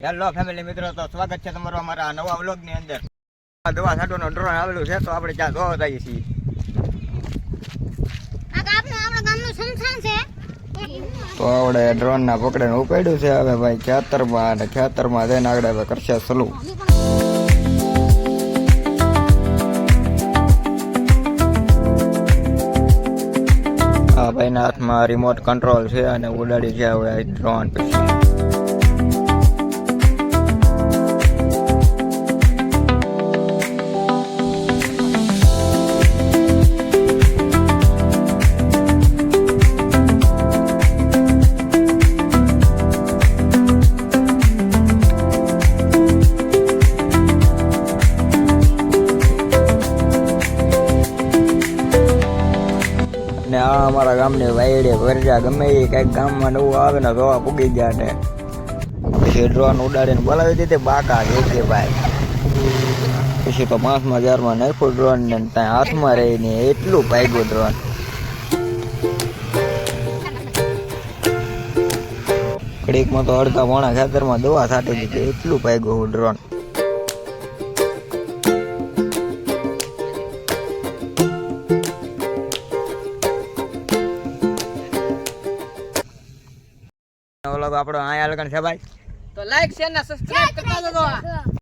Hello family મિત્રો, તો સ્વાગત છે તમારું અમારા નવા વ્લોગ ની અંદર. દવા છાંટવાનો ડ્રોન આવેલું છે, તો આપણે ત્યાં જોવા જઈએ છીએ. તો આપણે ડ્રોન ના પકડીને ઉપાડ્યું છે. હવે ભાઈ ખેતરમાં જઈને આગળ કરશે સલું. આ ભાઈના હાથમાં રિમોટ કંટ્રોલ છે અને ઉડાડી છે હવે ડ્રોન. પછી ને આ અમારા ગામની વાયડે ભરજા ગમે એ કઈક ગામમાં નવું આવે ને જોવા પૂગી ગયા ને પછી ડ્રોન ઉડાડીને બોલાવી દીધી બાકા કે ભાઈ. પછી તો 5,000માં નાખ્યું ડ્રોન ને ત્યાં હાથમાં રહીને એટલું ભાગ્યું ડ્રોન. ઘડીકમાં તો અડધા પોણા ખેતરમાં દવા છાંટી દીધી, એટલું ભાગ્યું ડ્રોન. આપણો અહીંયા લગન છે ભાઈ, તો લાઈક શેર ને સબસ્ક્રાઇબ કરતા જજો.